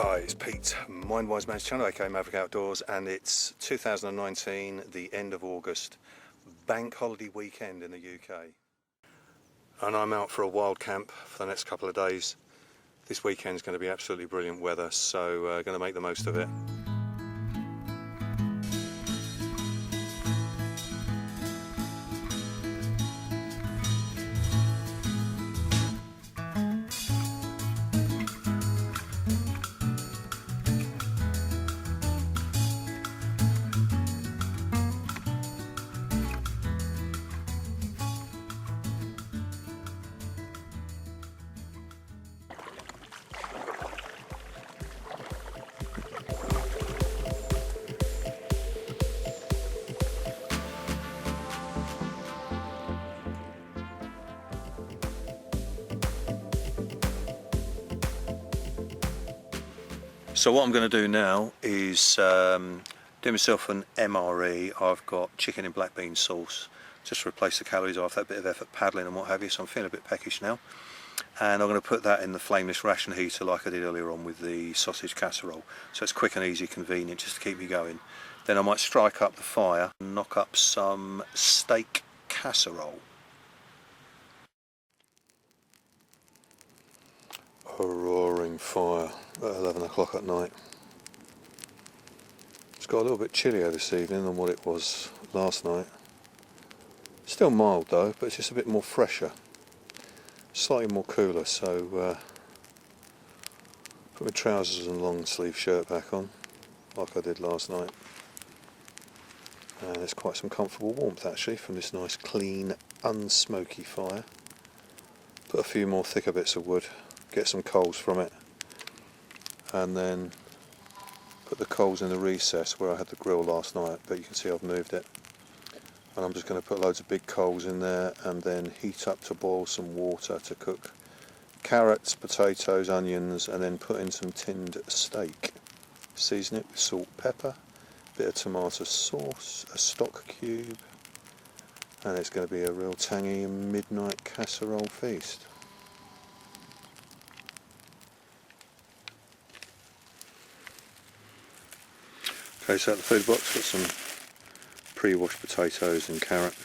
Hi, it's Pete, Mindwiseman's channel, aka Maverick Outdoors, and it's 2019, the end of August, bank holiday weekend in the UK. And I'm out for a wild camp for the next couple of days. This weekend's going to be absolutely brilliant weather, so going to make the most of it. So what I'm going to do now is do myself an MRE. I've got chicken and black bean sauce, just to replace the calories after that bit of effort paddling and what have you, so I'm feeling a bit peckish now. And I'm going to put that in the flameless ration heater like I did earlier on with the sausage casserole, so it's quick and easy, convenient, just to keep me going. Then I might strike up the fire and knock up some steak casserole. A roaring fire at 11 o'clock at night. It's got a little bit chillier this evening than what it was last night. Still mild though, but it's just a bit more fresher. Slightly more cooler, so put my trousers and long sleeve shirt back on, like I did last night. And there's quite some comfortable warmth actually from this nice clean, unsmoky fire. Put a few more thicker bits of wood, get some coals from it, and then put the coals in the recess where I had the grill last night, but you can see I've moved it. And I'm just going to put loads of big coals in there and then heat up to boil some water to cook carrots, potatoes, onions, and then put in some tinned steak. Season it with salt, pepper, a bit of tomato sauce, a stock cube, and it's going to be a real tangy midnight casserole feast. Okay, so at the food box, got some pre-washed potatoes and carrot.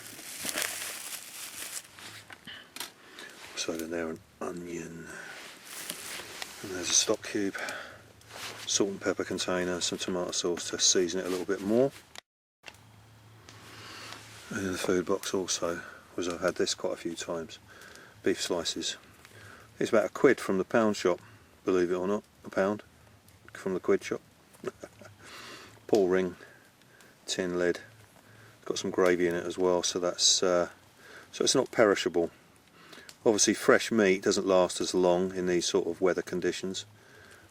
Also in there an onion, and there's a stock cube, salt and pepper container, some tomato sauce to season it a little bit more. And in the food box also, because I've had this quite a few times, beef slices. It's about £1 from the pound shop, believe it or not, a pound from the quid shop. Paul ring, tin lid, got some gravy in it as well, so that's so it's not perishable. Obviously fresh meat doesn't last as long in these sort of weather conditions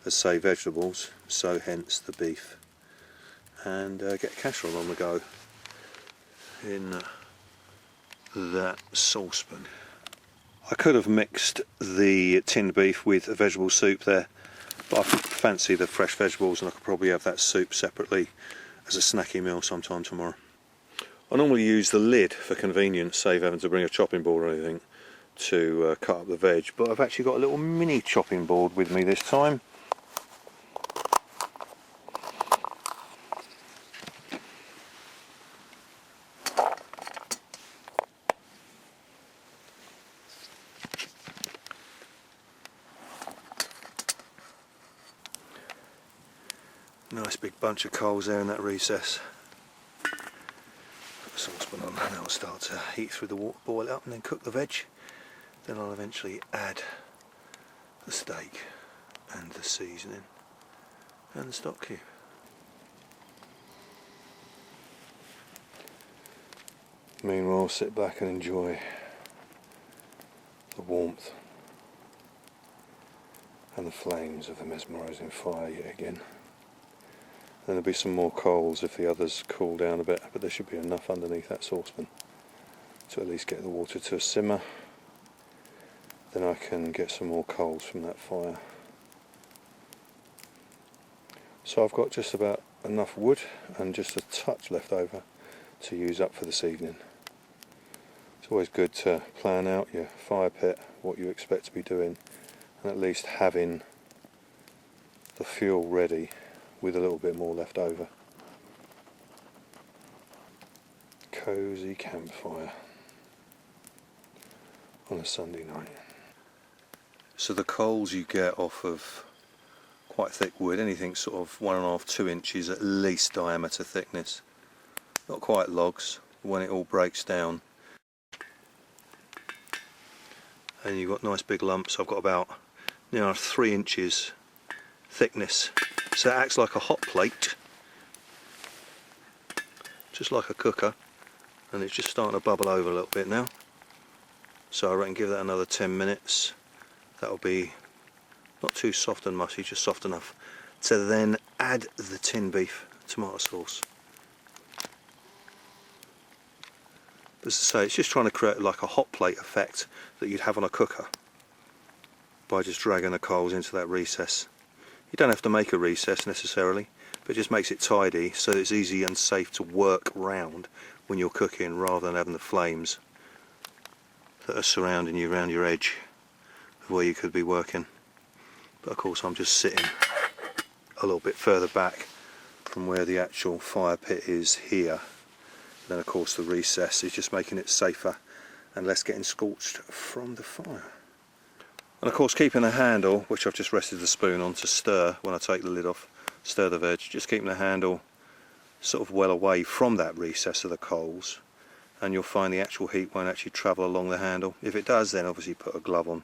as say vegetables, so hence the beef. And get casserole on the go in that saucepan. I could have mixed the tinned beef with a vegetable soup there, but I fancy the fresh vegetables and I could probably have that soup separately as a snacky meal sometime tomorrow. I normally use the lid for convenience, save having to bring a chopping board or anything to cut up the veg, but I've actually got a little mini chopping board with me this time. Nice big bunch of coals there in that recess. Put the saucepan on and it'll start to heat through the water, boil it up and then cook the veg. Then I'll eventually add the steak and the seasoning and the stock cube. Meanwhile, sit back and enjoy the warmth and the flames of the mesmerising fire yet again. Then there'll be some more coals if the others cool down a bit, but there should be enough underneath that saucepan to at least get the water to a simmer. Then I can get some more coals from that fire. So I've got just about enough wood and just a touch left over to use up for this evening. It's always good to plan out your fire pit, what you expect to be doing, and at least having the fuel ready with a little bit more left over. Cosy campfire on a Sunday night. So the coals you get off of quite thick wood, anything sort of 1.5 to 2 inches at least diameter thickness. Not quite logs, when it all breaks down. And you've got nice big lumps. I've got about 3 inches thickness. So it acts like a hot plate, just like a cooker, and it's just starting to bubble over a little bit now. So I reckon give that another 10 minutes. That'll be not too soft and mushy, just soft enough to then add the tin beef tomato sauce. As I say, it's just trying to create like a hot plate effect that you'd have on a cooker by just dragging the coals into that recess. You don't have to make a recess necessarily, but it just makes it tidy so that it's easy and safe to work round when you're cooking, rather than having the flames that are surrounding you around your edge of where you could be working. But of course I'm just sitting a little bit further back from where the actual fire pit is here. Then of course the recess is just making it safer and less getting scorched from the fire. And of course keeping the handle, which I've just rested the spoon on to stir when I take the lid off, stir the veg, just keeping the handle sort of well away from that recess of the coals, and you'll find the actual heat won't actually travel along the handle. If it does, then obviously put a glove on,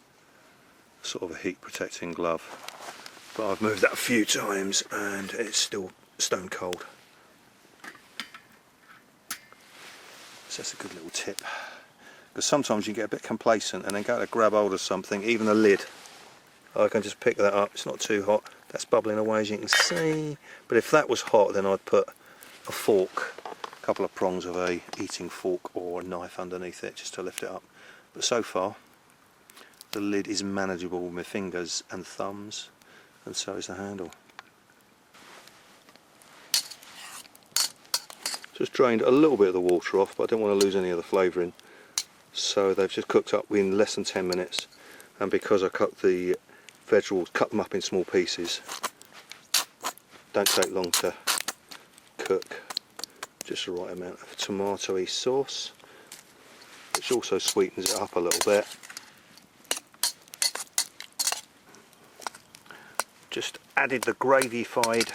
sort of a heat protecting glove. But I've moved that a few times and it's still stone cold. So that's a good little tip, because sometimes you get a bit complacent and then go to grab hold of something, even the lid. I can just pick that up, it's not too hot, that's bubbling away as you can see. But if that was hot, then I'd put a fork, a couple of prongs of a eating fork or a knife underneath it just to lift it up. But so far the lid is manageable with my fingers and thumbs, and so is the handle. Just drained a little bit of the water off, but I don't want to lose any of the flavouring. So they've just cooked up in less than 10 minutes, and because I cut the vegetables, cut them up in small pieces, don't take long to cook. Just the right amount of tomatoey sauce, which also sweetens it up a little bit. Just added the gravy-fied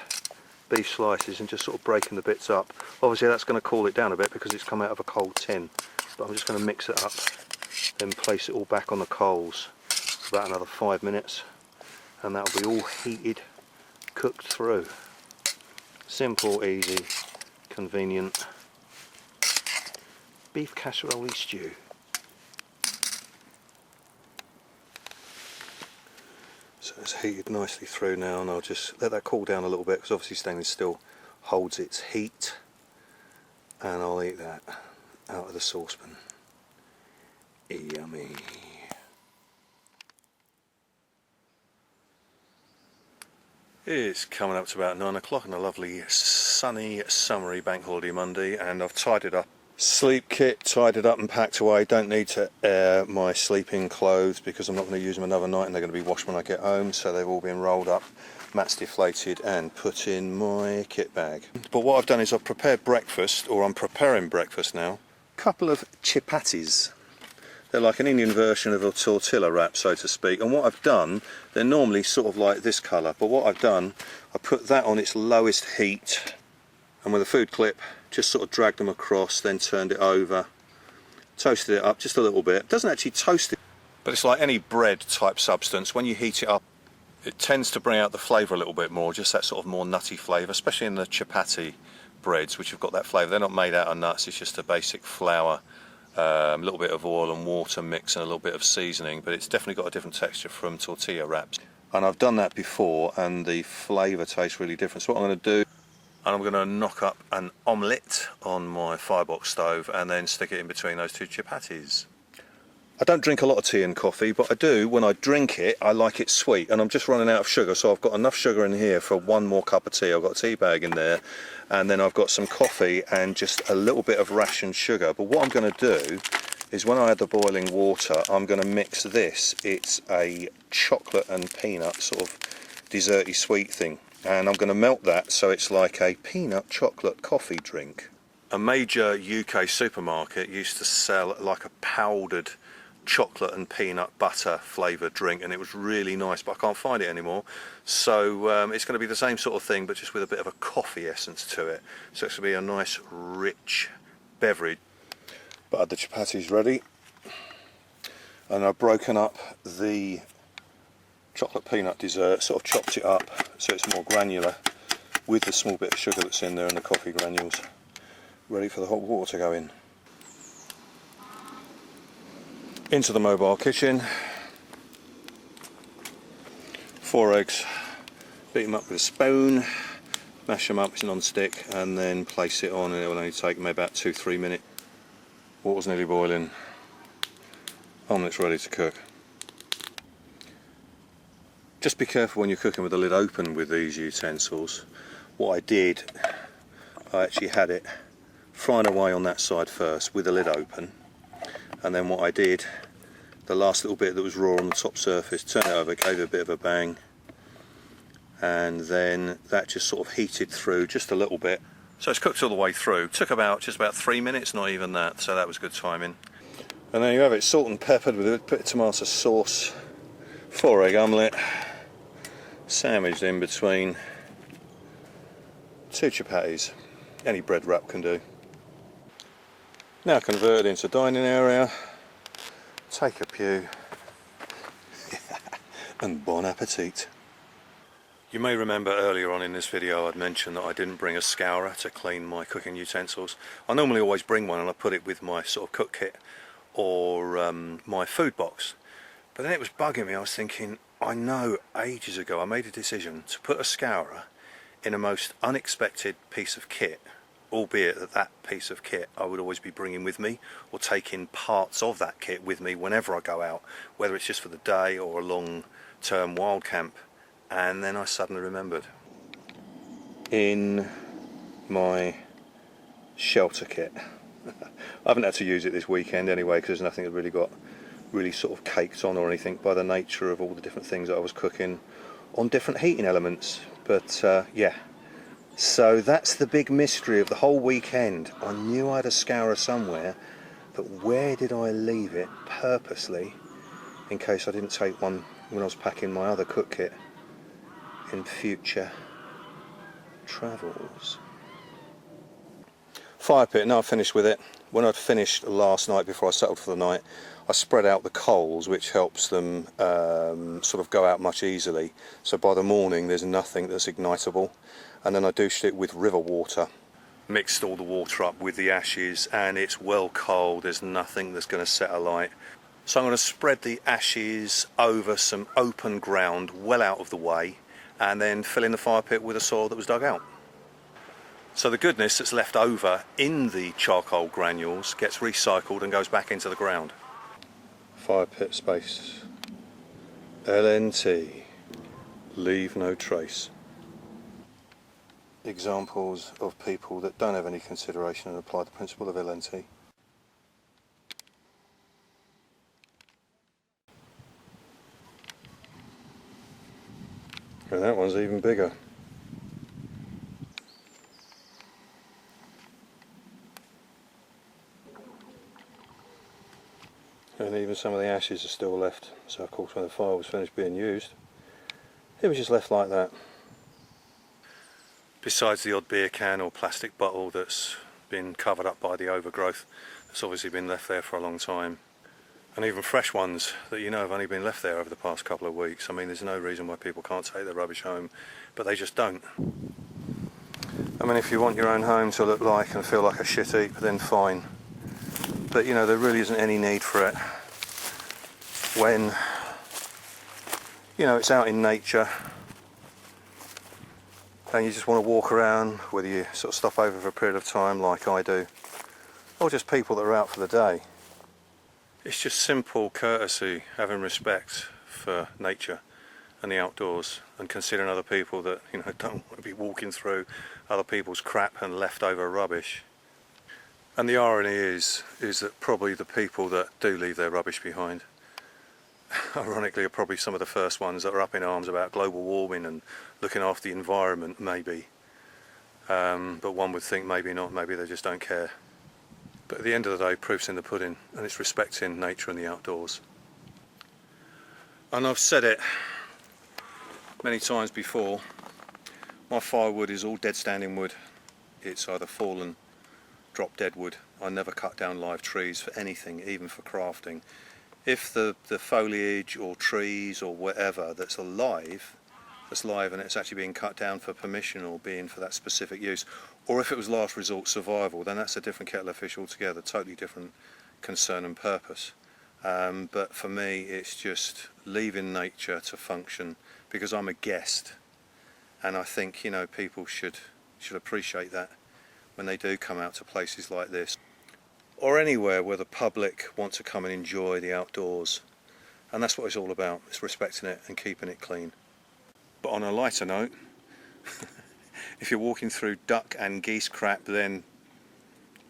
beef slices and just sort of breaking the bits up. Obviously that's going to cool it down a bit because it's come out of a cold tin, but I'm just going to mix it up, then place it all back on the coals for about another 5 minutes, and that'll be all heated, cooked through. Simple, easy, convenient beef casserole stew. So it's heated nicely through now, and I'll just let that cool down a little bit, because obviously stainless steel holds its heat, and I'll eat that out of the saucepan. Yummy. It's coming up to about 9 o'clock on a lovely sunny summery bank holiday Monday, and I've tidied up sleep kit, tied it up and packed away. Don't need to air my sleeping clothes because I'm not going to use them another night, and they're going to be washed when I get home, so they've all been rolled up, mats deflated and put in my kit bag. But what I've done is I've prepared breakfast, or I'm preparing breakfast now. A couple of chapatis. They're like an Indian version of a tortilla wrap, so to speak, and what I've done, they're normally sort of like this colour, but what I've done, I put that on its lowest heat, and with a food clip just sort of dragged them across, then turned it over, toasted it up just a little bit. It doesn't actually toast it, but it's like any bread type substance. When you heat it up, it tends to bring out the flavour a little bit more, just that sort of more nutty flavour, especially in the chapati breads, which have got that flavour. They're not made out of nuts, it's just a basic flour, a little bit of oil and water mix and a little bit of seasoning, but it's definitely got a different texture from tortilla wraps. And I've done that before and the flavour tastes really different. So what I'm going to do, I'm going to knock up an omelette on my Firebox stove and then stick it in between those two chapatis. I don't drink a lot of tea and coffee, but I do, when I drink it, I like it sweet, and I'm just running out of sugar, so I've got enough sugar in here for one more cup of tea. I've got a tea bag in there, and then I've got some coffee and just a little bit of rationed sugar. But what I'm going to do is, when I add the boiling water, I'm going to mix this. It's a chocolate and peanut sort of desserty sweet thing, and I'm going to melt that so it's like a peanut chocolate coffee drink. A major UK supermarket used to sell like a powdered chocolate and peanut butter flavoured drink, and it was really nice, but I can't find it anymore. So it's going to be the same sort of thing, but just with a bit of a coffee essence to it. So it's going to be a nice rich beverage. But the chapati's ready, and I've broken up the chocolate peanut dessert, sort of chopped it up so it's more granular with the small bit of sugar that's in there and the coffee granules. Ready for the hot water to go in. Into the mobile kitchen. 4 eggs, beat them up with a spoon, mash them up, it's non-stick, and then place it on, and it will only take maybe about 2-3 minutes. Water's nearly boiling. Omellette's ready to cook. Just be careful when you're cooking with the lid open with these utensils. What I did, I actually had it frying away on that side first with the lid open, and then what I did, the last little bit that was raw on the top surface, turned it over, gave it a bit of a bang, and then that just sort of heated through just a little bit. So it's cooked all the way through. Took just about 3 minutes, not even that, so that was good timing. And there you have it, salt and peppered with a bit of tomato sauce, 4 egg omelette, sandwiched in between 2 chapatis. Any bread wrap can do. Now converted into dining area, take a pew, and bon appetit. You may remember earlier on in this video I'd mentioned that I didn't bring a scourer to clean my cooking utensils. I normally always bring one, and I put it with my sort of cook kit or my food box. But then it was bugging me. I was thinking, I know ages ago I made a decision to put a scourer in a most unexpected piece of kit, albeit that that piece of kit I would always be bringing with me, or taking parts of that kit with me whenever I go out, whether it's just for the day or a long-term wild camp. And then I suddenly remembered. In my shelter kit, I haven't had to use it this weekend anyway, because there's nothing that really sort of caked on or anything by the nature of all the different things that I was cooking on different heating elements. But yeah, so that's the big mystery of the whole weekend. I knew I had a scourer somewhere, but where did I leave it purposely in case I didn't take one when I was packing my other cook kit in future travels? Fire pit, now I've finished with it. When I'd finished last night before I settled for the night, I spread out the coals, which helps them sort of go out much easily. So by the morning there's nothing that's ignitable. And then I douched it with river water. Mixed all the water up with the ashes, and it's well cold, there's nothing that's going to set alight. So I'm going to spread the ashes over some open ground well out of the way, and then fill in the fire pit with the soil that was dug out. So the goodness that's left over in the charcoal granules gets recycled and goes back into the ground. Fire pit space. LNT. Leave no trace. Examples of people that don't have any consideration and apply the principle of LNT. And that one's even bigger. And even some of the ashes are still left. So of course when the fire was finished being used, it was just left like that. Besides the odd beer can or plastic bottle that's been covered up by the overgrowth, that's obviously been left there for a long time. And even fresh ones that you know have only been left there over the past couple of weeks. I mean, there's no reason why people can't take their rubbish home, but they just don't. I mean, if you want your own home to look like and feel like a shit heap, then fine. But you know, there really isn't any need for it when, you know, it's out in nature and you just want to walk around, whether you sort of stop over for a period of time like I do, or just people that are out for the day. It's just simple courtesy, having respect for nature and the outdoors, and considering other people that, you know, don't want to be walking through other people's crap and leftover rubbish. And the irony is that probably the people that do leave their rubbish behind ironically are probably some of the first ones that are up in arms about global warming and looking after the environment, maybe. But one would think maybe not, maybe they just don't care. But at the end of the day, proof's in the pudding, and it's respecting nature and the outdoors. And I've said it many times before, my firewood is all dead standing wood. It's either fallen, drop dead wood. I never cut down live trees for anything, even for crafting. If the foliage or trees or whatever that's alive and it's actually being cut down for permission or being for that specific use, or if it was last resort survival, then that's a different kettle of fish altogether, totally different concern and purpose. But for me, it's just leaving nature to function, because I'm a guest, and I think, you know, people should appreciate that when they do come out to places like this, or anywhere where the public want to come and enjoy the outdoors. And that's what it's all about. It's respecting it and keeping it clean. But on a lighter note, if you're walking through duck and geese crap, then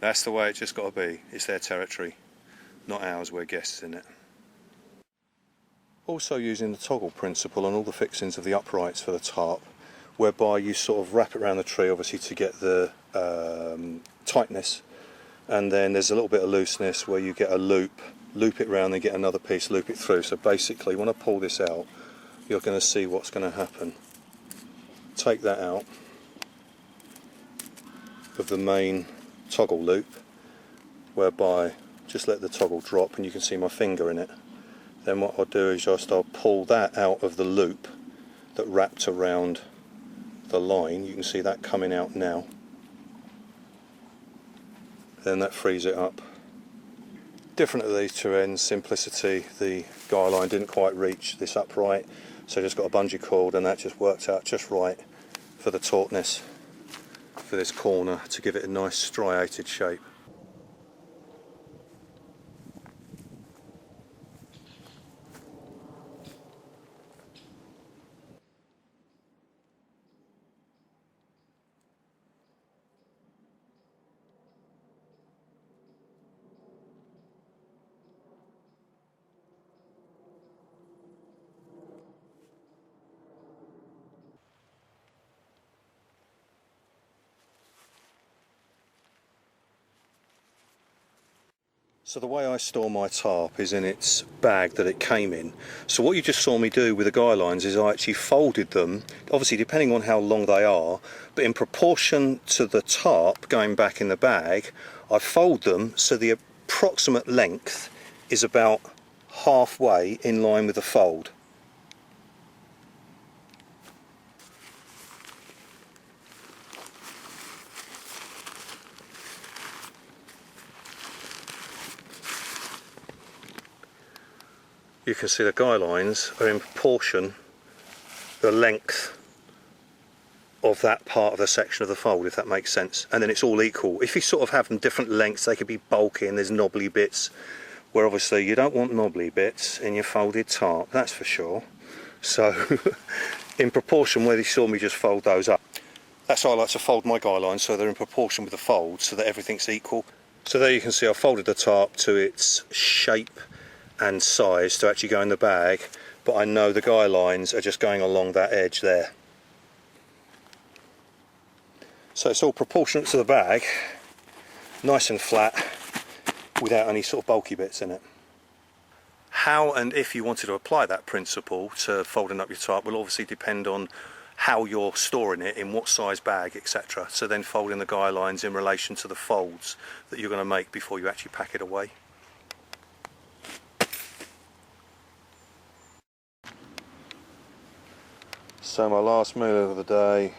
that's the way it's just got to be. It's their territory, not ours. We're guests in it. Also using the toggle principle on all the fixings of the uprights for the tarp, whereby you sort of wrap it around the tree, obviously, to get the tightness, and then there's a little bit of looseness where you get a loop it round and get another piece, loop it through. So basically, when I pull this out, you're going to see what's going to happen. Take that out of the main toggle loop, whereby just let the toggle drop and you can see my finger in it. Then what I'll do is I'll pull that out of the loop that wrapped around the line. You can see that coming out now. Then that frees it up. Different at these two ends, simplicity. The guy line didn't quite reach this upright, so I just got a bungee cord, and that just worked out just right for the tautness for this corner to give it a nice striated shape. So the way I store my tarp is in its bag that it came in. So what you just saw me do with the guy lines is I actually folded them, obviously depending on how long they are, but in proportion to the tarp going back in the bag, I fold them so the approximate length is about halfway in line with the fold. You can see the guy lines are in proportion the length of that part of the section of the fold, if that makes sense, and then it's all equal. If you sort of have them different lengths, they could be bulky and there's knobbly bits, where obviously you don't want knobbly bits in your folded tarp, that's for sure. So in proportion where you saw me just fold those up, that's how I like to fold my guy lines, so they're in proportion with the fold so that everything's equal. So there you can see I've folded the tarp to its shape and size to actually go in the bag, but I know the guy lines are just going along that edge there. So it's all proportionate to the bag, nice and flat, without any sort of bulky bits in it. How and if you wanted to apply that principle to folding up your tarp will obviously depend on how you're storing it, in what size bag, etc. So then folding the guy lines in relation to the folds that you're going to make before you actually pack it away. So my last meal of the day,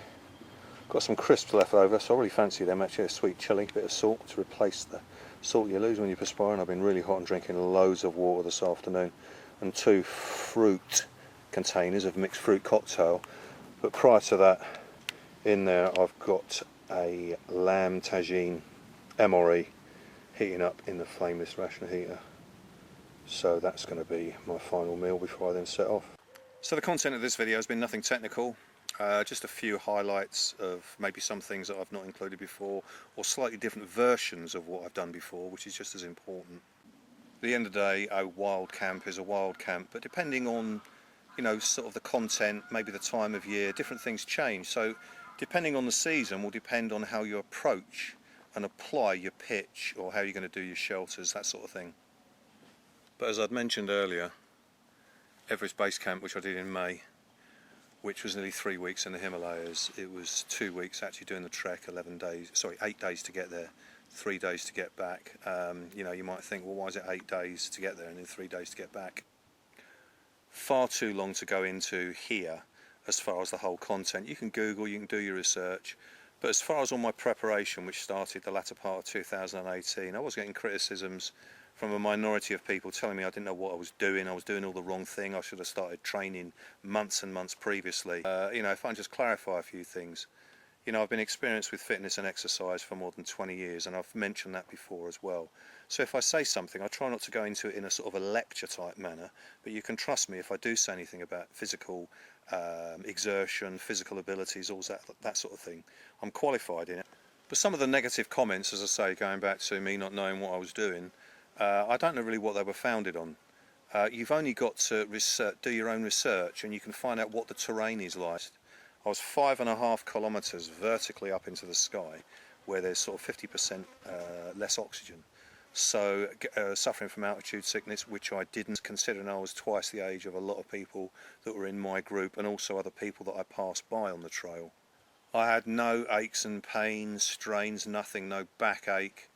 got some crisps left over, so I really fancy them actually, a sweet chilli, bit of salt to replace the salt you lose when you're perspiring. I've been really hot and drinking loads of water this afternoon, and 2 fruit containers of mixed fruit cocktail. But prior to that, in there I've got a lamb tagine MRE heating up in the flameless ration heater. So that's going to be my final meal before I then set off. So the content of this video has been nothing technical, just a few highlights of maybe some things that I've not included before, or slightly different versions of what I've done before, which is just as important. At the end of the day, a wild camp is a wild camp, but depending on, you know, sort of the content, maybe the time of year, different things change. So depending on the season will depend on how you approach and apply your pitch, or how you're going to do your shelters, that sort of thing. But as I'd mentioned earlier, Everest Base Camp, which I did in May, which was nearly 3 weeks in the Himalayas, it was 2 weeks actually doing the trek, 8 days to get there, 3 days to get back. You know, you might think, well, why is it 8 days to get there and then 3 days to get back? Far too long to go into here as far as the whole content. You can Google, you can do your research, but as far as all my preparation, which started the latter part of 2018, I was getting criticisms from a minority of people telling me I didn't know what I was doing all the wrong thing, I should have started training months and months previously. You know, if I can just clarify a few things. You know, I've been experienced with fitness and exercise for more than 20 years, and I've mentioned that before as well. So if I say something, I try not to go into it in a sort of a lecture type manner, but you can trust me if I do say anything about physical exertion, physical abilities, all that sort of thing. I'm qualified in it. But some of the negative comments, as I say, going back to me not knowing what I was doing, I don't know really what they were founded on. You've only got to do your own research, and you can find out what the terrain is like. I was 5.5 kilometres vertically up into the sky, where there's sort of 50% less oxygen. So suffering from altitude sickness, which I didn't, considering I was twice the age of a lot of people that were in my group, and also other people that I passed by on the trail. I had no aches and pains, strains, nothing, no backache.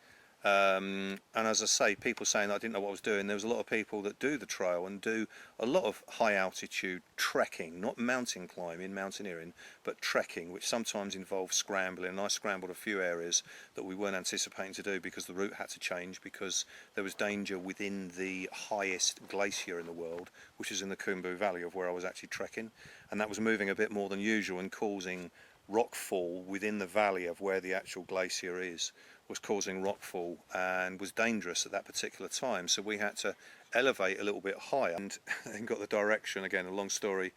And as I say, people saying that I didn't know what I was doing, there was a lot of people that do the trail and do a lot of high altitude trekking, not mountain climbing, mountaineering, but trekking, which sometimes involves scrambling. And I scrambled a few areas that we weren't anticipating to do because the route had to change, because there was danger within the highest glacier in the world, which is in the Khumbu Valley, of where I was actually trekking, and that was moving a bit more than usual and causing rockfall within the valley of where the actual glacier is, was causing rockfall and was dangerous at that particular time. So we had to elevate a little bit higher, and then got the direction, again a long story,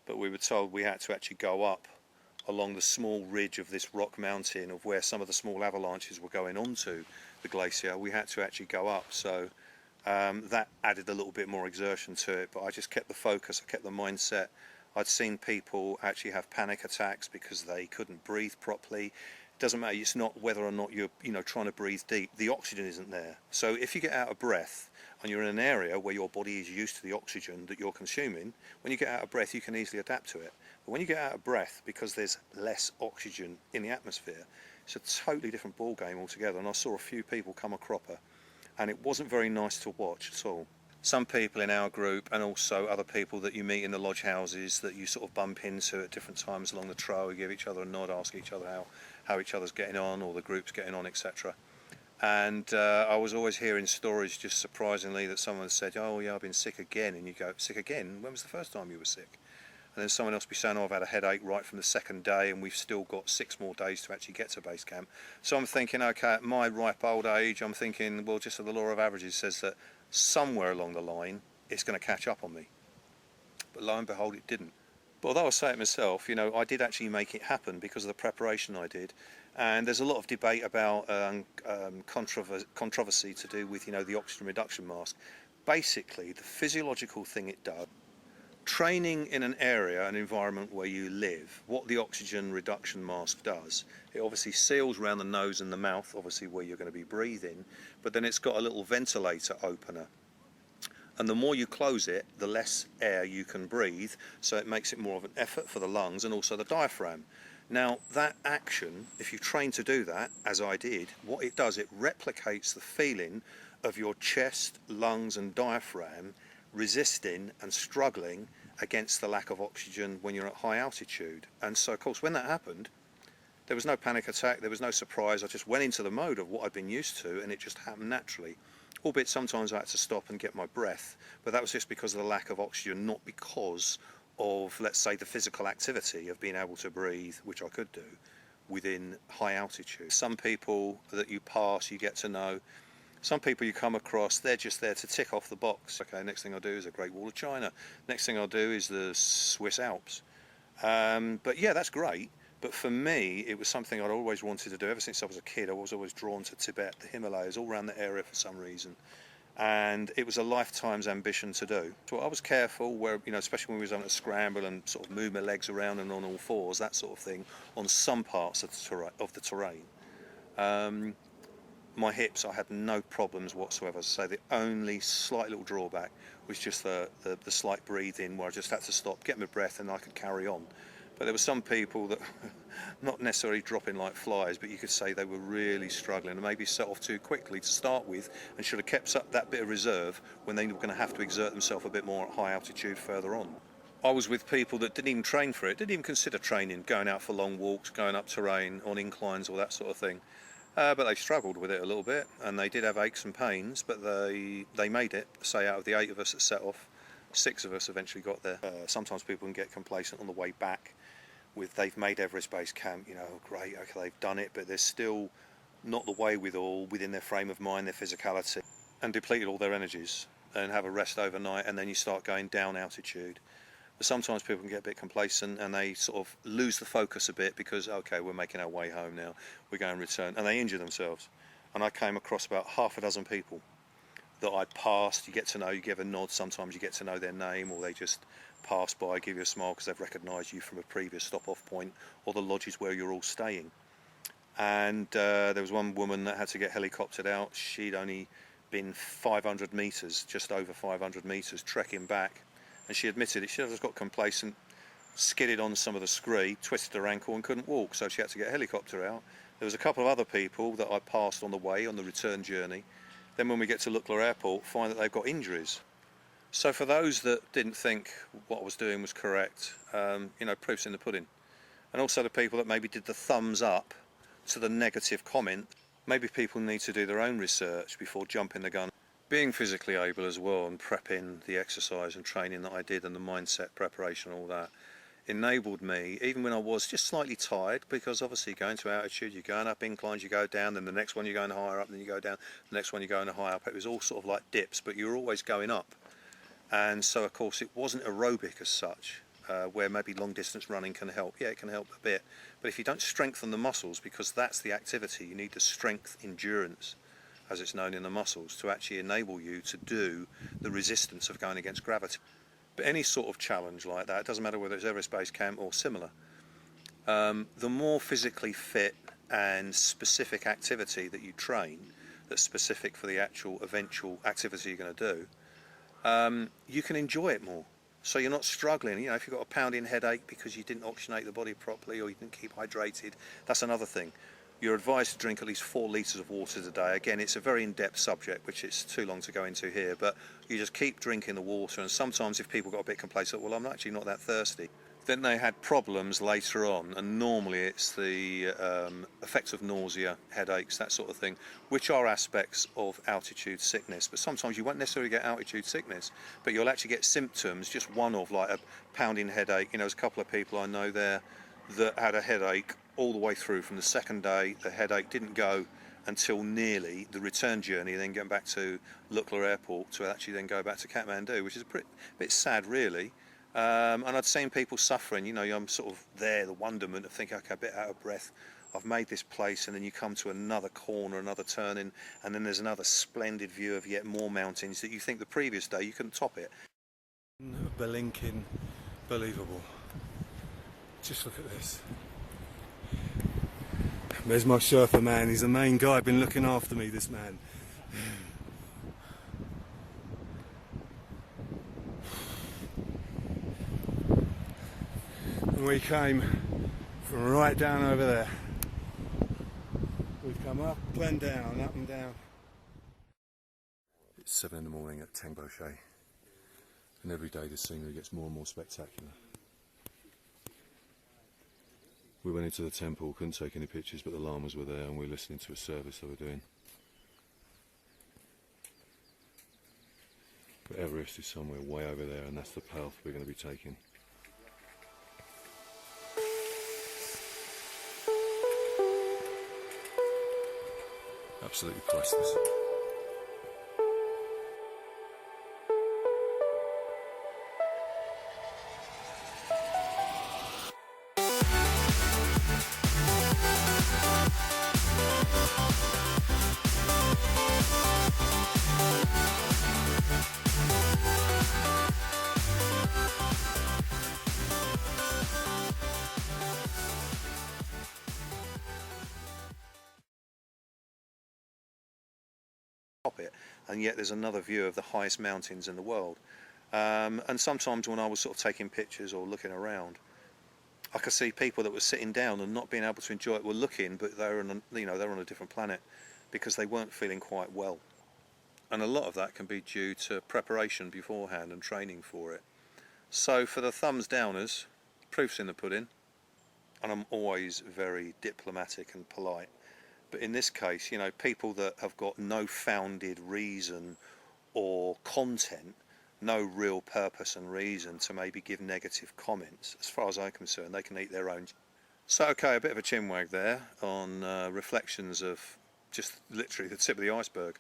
but we were told we had to actually go up along the small ridge of this rock mountain of where some of the small avalanches were going onto the glacier. We had to actually go up, so that added a little bit more exertion to it, but I just kept the focus, I kept the mindset. I'd seen people actually have panic attacks because they couldn't breathe properly. It doesn't matter, it's not whether or not you're trying to breathe deep, the oxygen isn't there. So if you get out of breath and you're in an area where your body is used to the oxygen that you're consuming, when you get out of breath you can easily adapt to it. But when you get out of breath, because there's less oxygen in the atmosphere, it's a totally different ball game altogether. And I saw a few people come a cropper, and it wasn't very nice to watch at all. Some people in our group, and also other people that you meet in the lodge houses that you sort of bump into at different times along the trail, you give each other a nod, ask each other how each other's getting on, or the group's getting on, etc. And I was always hearing stories, just surprisingly, that someone said, oh yeah, I've been sick again, and you go, sick again? When was the first time you were sick? And then someone else be saying, oh, I've had a headache right from the second day, and we've still got 6 more days to actually get to base camp. So I'm thinking, okay, at my ripe old age, I'm thinking, well, just the law of averages says that somewhere along the line it's going to catch up on me. But lo and behold, it didn't. But although I say it myself, I did actually make it happen because of the preparation I did. And there's a lot of debate about controversy to do with the oxygen reduction mask. Basically, the physiological thing it does, training in an area, an environment where you live, what the oxygen reduction mask does, it obviously seals around the nose and the mouth, obviously where you're going to be breathing, but then it's got a little ventilator opener. And the more you close it, the less air you can breathe, so it makes it more of an effort for the lungs and also the diaphragm. Now, that action, if you train to do that, as I did, what it does, it replicates the feeling of your chest, lungs and diaphragm resisting and struggling against the lack of oxygen when you're at high altitude. And so, of course, when that happened, there was no panic attack, there was no surprise. I just went into the mode of what I'd been used to, and it just happened naturally. Albeit sometimes I had to stop and get my breath, but that was just because of the lack of oxygen, not because of, let's say, the physical activity of being able to breathe, which I could do within high altitude. Some people that you pass, you get to know. Some people you come across, they're just there to tick off the box. Okay, next thing I'll do is the Great Wall of China. Next thing I'll do is the Swiss Alps. But yeah, that's great. But for me, it was something I'd always wanted to do. Ever since I was a kid, I was always drawn to Tibet, the Himalayas, all around the area for some reason. and it was a lifetime's ambition to do. So I was careful, where, you know, especially when we was on a scramble and sort of move my legs around and on all fours, that sort of thing, on some parts of the terrain. My hips, I had no problems whatsoever. So the only slight little drawback was just the slight breathing, where I just had to stop, get my breath, and I could carry on. But there were some people that, not necessarily dropping like flies, but you could say they were really struggling and maybe set off too quickly to start with, and should have kept up that bit of reserve when they were going to have to exert themselves a bit more at high altitude further on. I was with people that didn't even train for it, didn't even consider training, going out for long walks, going up terrain, on inclines, all that sort of thing. But they struggled with it a little bit, and they did have aches and pains, but they made it. Say, out of the 8 of us that set off, 6 of us eventually got there. Sometimes people can get complacent on the way back with, they've made Everest Base Camp, you know, great, okay, they've done it, but they're still not the way within their frame of mind, their physicality, and depleted all their energies, and have a rest overnight, and then you start going down altitude. But sometimes people can get a bit complacent and they sort of lose the focus a bit because, okay, we're making our way home now, we're going to return, and they injure themselves. And I came across about half a dozen people that I'd passed. You get to know, you give a nod, sometimes you get to know their name, or they just pass by, give you a smile because they've recognised you from a previous stop-off point or the lodges where you're all staying. And there was one woman that had to get helicoptered out. She'd only been 500 metres, just over 500 metres, trekking back. And she admitted it. She just got complacent, skidded on some of the scree, twisted her ankle and couldn't walk, so she had to get a helicopter out. There was a couple of other people that I passed on the way, on the return journey. Then when we get to Lukla Airport, find that they've got injuries. So for those that didn't think what I was doing was correct, you know, proof's in the pudding. And also the people that maybe did the thumbs up to the negative comment, maybe people need to do their own research before jumping the gun. Being physically able as well, and prepping, the exercise and training that I did, and the mindset preparation, all that, enabled me, even when I was just slightly tired, because obviously going to altitude, you're going up inclines, you go down, then the next one you're going higher up, then you go down, the next one you're going higher up. It was all sort of like dips, but you're always going up. And so of course it wasn't aerobic as such, where maybe long distance running can help. Yeah, it can help a bit, but if you don't strengthen the muscles, because that's the activity, you need the strength, endurance, as it's known in the muscles, to actually enable you to do the resistance of going against gravity. But any sort of challenge like that, it doesn't matter whether it's Everest Base Camp or similar, the more physically fit and specific activity that you train, that's specific for the actual eventual activity you're going to do, you can enjoy it more. So you're not struggling. You know, if you've got a pounding headache because you didn't oxygenate the body properly, or you didn't keep hydrated, that's another thing. You're advised to drink at least 4 litres of water a day. Again, it's a very in-depth subject, which is too long to go into here, but you just keep drinking the water. And sometimes if people got a bit complacent, well, I'm actually not that thirsty, then they had problems later on, and normally it's the effects of nausea, headaches, that sort of thing, which are aspects of altitude sickness. But sometimes you won't necessarily get altitude sickness, but you'll actually get symptoms, just one of like a pounding headache. You know, there's a couple of people I know there that had a headache all the way through from the second day. The headache didn't go until nearly the return journey, then getting back to Lukla Airport to actually then go back to Kathmandu, which is a bit sad, really. And I'd seen people suffering. You know, I'm sort of there, the wonderment of thinking, okay, a bit out of breath, I've made this place, and then you come to another corner, another turning, and then there's another splendid view of yet more mountains that you think the previous day you couldn't top it. Belinking, believable. Just look at this. There's my Sherpa man. He's the main guy, been looking after me, this man. And we came from right down over there. We've come up and down, up and down. It's 7 in the morning at Tengboche, and every day the scenery gets more and more spectacular. We went into the temple, couldn't take any pictures, but the lamas were there and we were listening to a service they were doing. But Everest is somewhere way over there, and that's the path we're going to be taking. Absolutely priceless. top it, and yet there's another view of the highest mountains in the world. And sometimes when I was sort of taking pictures or looking around, I could see people that were sitting down and not being able to enjoy it, were looking, but they were on a, they're on a different planet because they weren't feeling quite well. And a lot of that can be due to preparation beforehand and training for it. So for the thumbs downers, proof's in the pudding, and I'm always very diplomatic and polite. But in this case, people that have got no founded reason or content, no real purpose and reason to maybe give negative comments, as far as I'm concerned, they can eat their own. So okay, a bit of a chinwag there on reflections of just literally the tip of the iceberg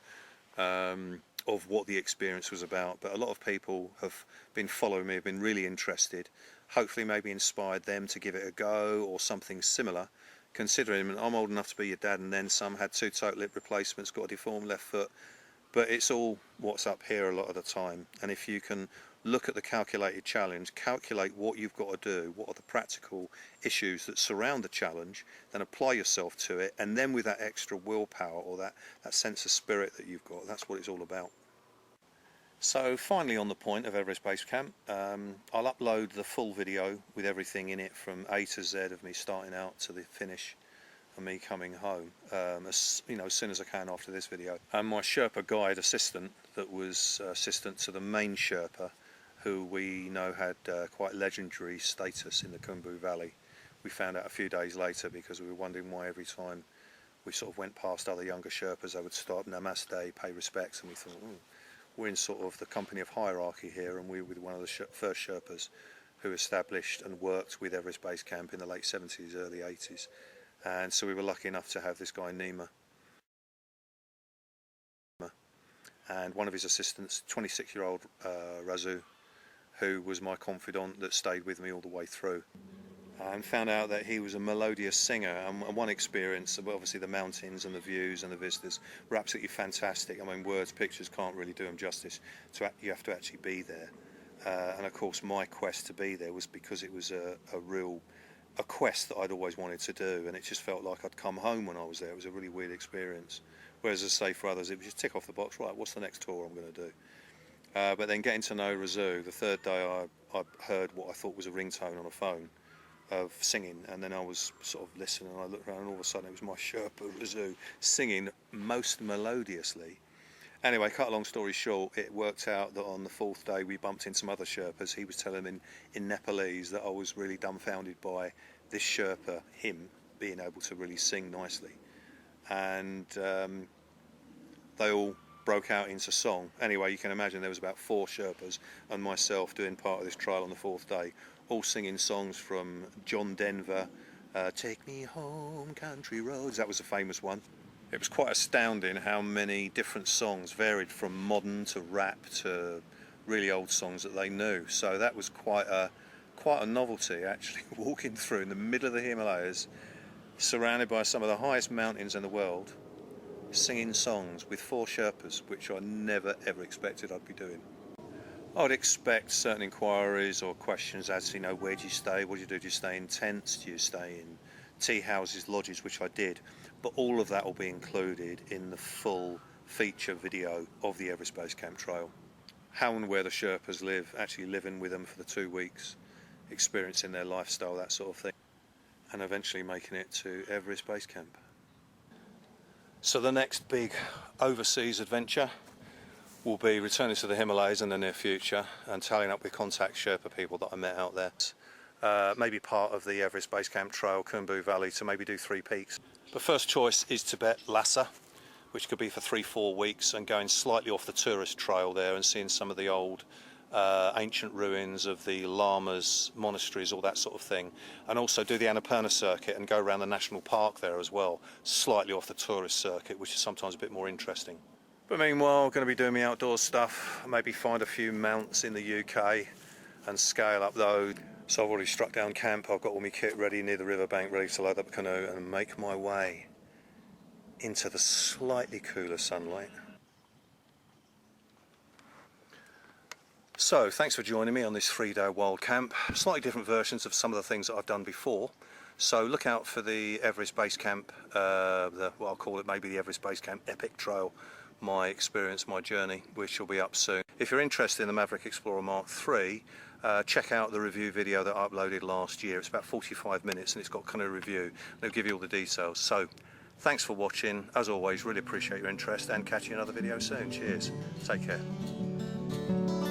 of what the experience was about. But a lot of people have been following me, have been really interested, hopefully maybe inspired them to give it a go or something similar, considering I'm old enough to be your dad and then some, had 2 total lip replacements, got a deformed left foot. But it's all what's up here a lot of the time, and if you can look at the calculated challenge, calculate what you've got to do, what are the practical issues that surround the challenge, then apply yourself to it, and then with that extra willpower or that sense of spirit that you've got, that's what it's all about. So finally, on the point of Everest Base Camp, I'll upload the full video with everything in it from A to Z of me starting out to the finish and me coming home as soon as I can after this video. And my Sherpa guide assistant that was assistant to the main Sherpa, who we know had quite legendary status in the Khumbu Valley. We found out a few days later because we were wondering why every time we sort of went past other younger Sherpas they would stop, namaste, pay respects, and we thought, we're in sort of the company of hierarchy here, and we were with one of the first Sherpas who established and worked with Everest Base Camp in the late 70s, early 80s. And so we were lucky enough to have this guy Nima, and one of his assistants, 26-year-old Razu, who was my confidant that stayed with me all the way through, and found out that he was a melodious singer. And one experience, obviously the mountains and the views and the vistas were absolutely fantastic. I mean, words, pictures can't really do them justice. You have to actually be there. And of course my quest to be there was because it was a quest that I'd always wanted to do, and it just felt like I'd come home when I was there. It was a really weird experience. Whereas, as I say, for others, it was just tick off the box, right, what's the next tour I'm going to do? But then getting to know Razu, the third day I heard what I thought was a ringtone on a phone of singing, and then I was sort of listening, and I looked around and all of a sudden it was my Sherpa Razu singing most melodiously. Anyway, cut a long story short, it worked out that on the 4th day we bumped into some other Sherpas. He was telling them in Nepalese that I was really dumbfounded by this Sherpa, him, being able to really sing nicely. And they all broke out into song. Anyway, you can imagine there was about 4 Sherpas and myself doing part of this trial on the 4th day, all singing songs from John Denver, Take Me Home, Country Roads. That was a famous one. It was quite astounding how many different songs varied from modern to rap to really old songs that they knew. So that was quite a novelty, actually, walking through in the middle of the Himalayas, surrounded by some of the highest mountains in the world, singing songs with 4 Sherpas, which I never ever expected I'd be doing. I'd expect certain inquiries or questions as, where do you stay, what do you do? Do you stay in tents, do you stay in tea houses, lodges, which I did, but all of that will be included in the full feature video of the Everest Base Camp Trail. How and where the Sherpas live, actually living with them for the 2 weeks, experiencing their lifestyle, that sort of thing, and eventually making it to Everest Base Camp. So the next big overseas adventure will be returning to the Himalayas in the near future and tallying up with contact Sherpa people that I met out there. Maybe part of the Everest Base Camp Trail, Khumbu Valley, to maybe do 3 peaks. The first choice is Tibet, Lhasa, which could be for 3-4 weeks, and going slightly off the tourist trail there and seeing some of the old ancient ruins of the lamas, monasteries, all that sort of thing, and also do the Annapurna circuit and go around the national park there as well, slightly off the tourist circuit, which is sometimes a bit more interesting. But meanwhile, I'm going to be doing my outdoor stuff, maybe find a few mounts in the UK and scale up those. So I've already struck down camp, I've got all my kit ready near the riverbank, ready to load up a canoe and make my way into the slightly cooler sunlight. So thanks for joining me on this 3-day wild camp. Slightly different versions of some of the things that I've done before. So look out for the Everest Base Camp, what I'll call it maybe the Everest Base Camp Epic Trail, my experience, my journey, which will be up soon. If you're interested in the Maverick Explorer Mark III, check out the review video that I uploaded last year. It's about 45 minutes and it's got kind of a review. They'll give you all the details. So thanks for watching. As always, really appreciate your interest and catch you in another video soon. Cheers. Take care.